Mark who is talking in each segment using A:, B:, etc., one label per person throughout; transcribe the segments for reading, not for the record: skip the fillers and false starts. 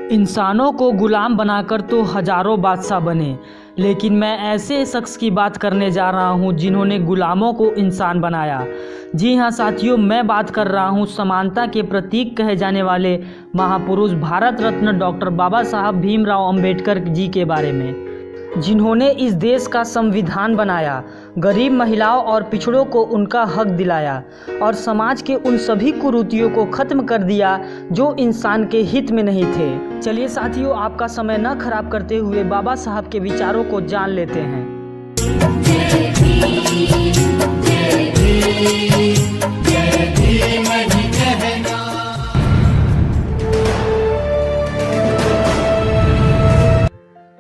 A: इंसानों को गुलाम बनाकर तो हजारों बादशाह बने, लेकिन मैं ऐसे शख्स की बात करने जा रहा हूं जिन्होंने गुलामों को इंसान बनाया। जी हां साथियों, मैं बात कर रहा हूं समानता के प्रतीक कहे जाने वाले महापुरुष भारत रत्न डॉक्टर बाबा साहब भीमराव अंबेडकर जी के बारे में, जिन्होंने इस देश का संविधान बनाया, गरीब महिलाओं और पिछड़ों को उनका हक दिलाया और समाज के उन सभी कुरीतियों को खत्म कर दिया जो इंसान के हित में नहीं थे। चलिए साथियों, आपका समय न खराब करते हुए बाबा साहब के विचारों को जान लेते हैं।
B: जय भीम, जय भीम, जय भीम ही कहना।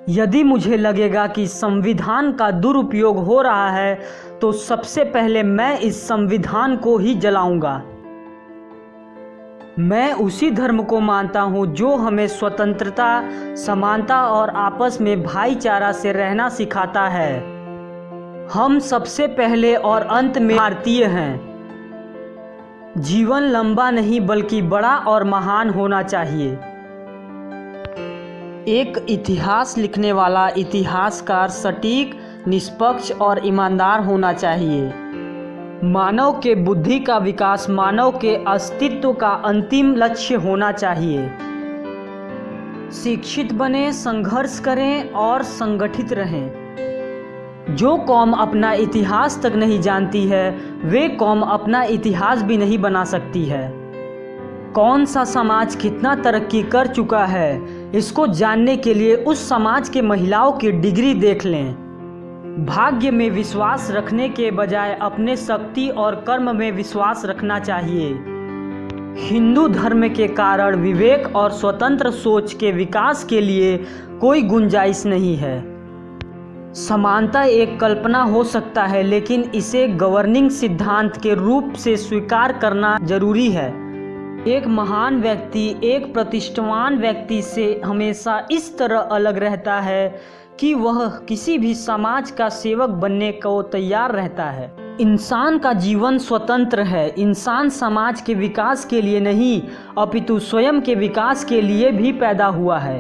A: यदि मुझे लगेगा कि संविधान का दुरुपयोग हो रहा है तो सबसे पहले मैं इस संविधान को ही जलाऊंगा। मैं उसी धर्म को मानता हूं जो हमें स्वतंत्रता, समानता और आपस में भाईचारा से रहना सिखाता है। हम सबसे पहले और अंत में भारतीय हैं। जीवन लंबा नहीं बल्कि बड़ा और महान होना चाहिए। एक इतिहास लिखने वाला इतिहासकार सटीक, निष्पक्ष और ईमानदार होना चाहिए। मानव के बुद्धि का विकास मानव के अस्तित्व का अंतिम लक्ष्य होना चाहिए। शिक्षित बने, संघर्ष करें और संगठित रहें। जो कौम अपना इतिहास तक नहीं जानती है, वे कौम अपना इतिहास भी नहीं बना सकती है। कौन सा समाज कितना तरक्की कर चुका है, इसको जानने के लिए उस समाज के महिलाओं की डिग्री देख लें। भाग्य में विश्वास रखने के बजाय अपने शक्ति और कर्म में विश्वास रखना चाहिए। हिंदू धर्म के कारण विवेक और स्वतंत्र सोच के विकास के लिए कोई गुंजाइश नहीं है। समानता एक कल्पना हो सकता है, लेकिन इसे गवर्निंग सिद्धांत के रूप से स्वीकार करना जरूरी है। एक महान व्यक्ति एक प्रतिष्ठावान व्यक्ति से हमेशा इस तरह अलग रहता है कि वह किसी भी समाज का सेवक बनने को तैयार रहता है। इंसान का जीवन स्वतंत्र है। इंसान समाज के विकास के लिए नहीं, अपितु स्वयं के विकास के लिए भी पैदा हुआ है।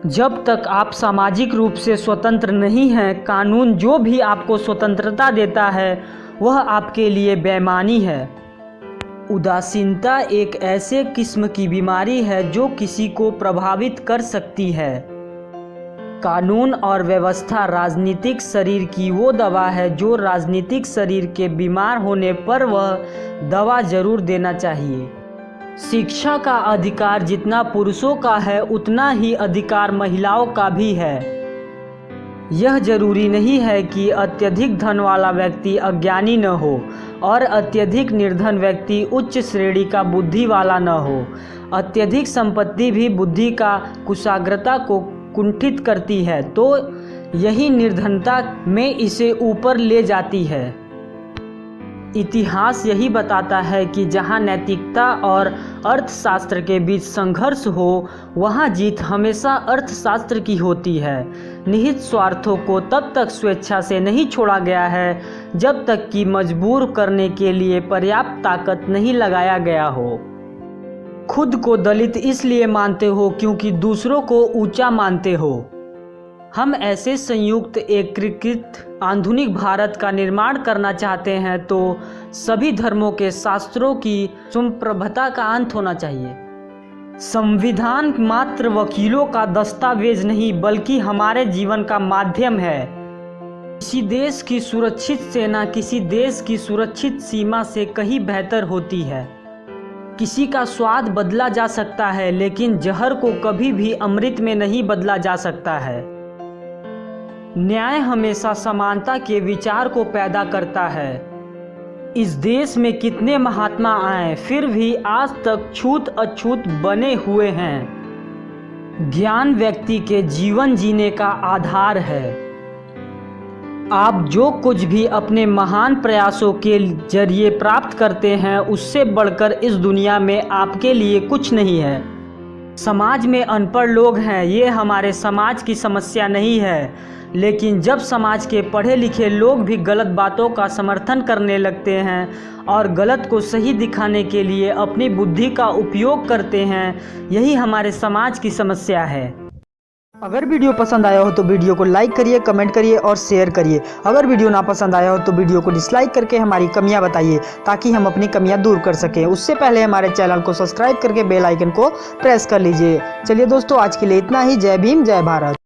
A: जब तक आप सामाजिक रूप से स्वतंत्र नहीं हैं, कानून जो भी आपको स्वतंत्रता देता है वह आपके लिए बेईमानी है। उदासीनता एक ऐसे किस्म की बीमारी है जो किसी को प्रभावित कर सकती है। कानून और व्यवस्था राजनीतिक शरीर की वो दवा है जो राजनीतिक शरीर के बीमार होने पर वह दवा जरूर देना चाहिए। शिक्षा का अधिकार जितना पुरुषों का है उतना ही अधिकार महिलाओं का भी है। यह जरूरी नहीं है कि अत्यधिक धन वाला व्यक्ति अज्ञानी न हो और अत्यधिक निर्धन व्यक्ति उच्च श्रेणी का बुद्धि वाला न हो। अत्यधिक संपत्ति भी बुद्धि का कुशाग्रता को कुंठित करती है, तो यही निर्धनता में इसे ऊपर ले जाती है। इतिहास यही बताता है कि जहाँ नैतिकता और अर्थशास्त्र के बीच संघर्ष हो, वहाँ जीत हमेशा अर्थशास्त्र की होती है। निहित स्वार्थों को तब तक स्वेच्छा से नहीं छोड़ा गया है जब तक कि मजबूर करने के लिए पर्याप्त ताकत नहीं लगाया गया हो। खुद को दलित इसलिए मानते हो क्योंकि दूसरों को ऊंचा मानते हो। हम ऐसे संयुक्त एकीकृत आधुनिक भारत का निर्माण करना चाहते हैं तो सभी धर्मों के शास्त्रों की संप्रभुता का अंत होना चाहिए। संविधान मात्र वकीलों का दस्तावेज नहीं बल्कि हमारे जीवन का माध्यम है। किसी देश की सुरक्षित सेना किसी देश की सुरक्षित सीमा से कहीं बेहतर होती है। किसी का स्वाद बदला जा सकता है, लेकिन जहर को कभी भी अमृत में नहीं बदला जा सकता है। न्याय हमेशा समानता के विचार को पैदा करता है। इस देश में कितने महात्मा आए, फिर भी आज तक छूत अछूत बने हुए हैं। ज्ञान व्यक्ति के जीवन जीने का आधार है। आप जो कुछ भी अपने महान प्रयासों के जरिए प्राप्त करते हैं, उससे बढ़कर इस दुनिया में आपके लिए कुछ नहीं है। समाज में अनपढ़ लोग हैं, ये हमारे समाज की समस्या नहीं है। लेकिन जब समाज के पढ़े लिखे लोग भी गलत बातों का समर्थन करने लगते हैं और गलत को सही दिखाने के लिए अपनी बुद्धि का उपयोग करते हैं, यही हमारे समाज की समस्या है। अगर वीडियो पसंद आया हो तो वीडियो को लाइक करिए, कमेंट करिए और शेयर करिए। अगर वीडियो ना पसंद आया हो तो वीडियो को डिसलाइक करके हमारी कमियां बताइए, ताकि हम अपनी कमियां दूर कर सकें। उससे पहले हमारे चैनल को सब्सक्राइब करके बेल आइकन को प्रेस कर लीजिए। चलिए दोस्तों, आज के लिए इतना ही। जय भीम, जय भारत।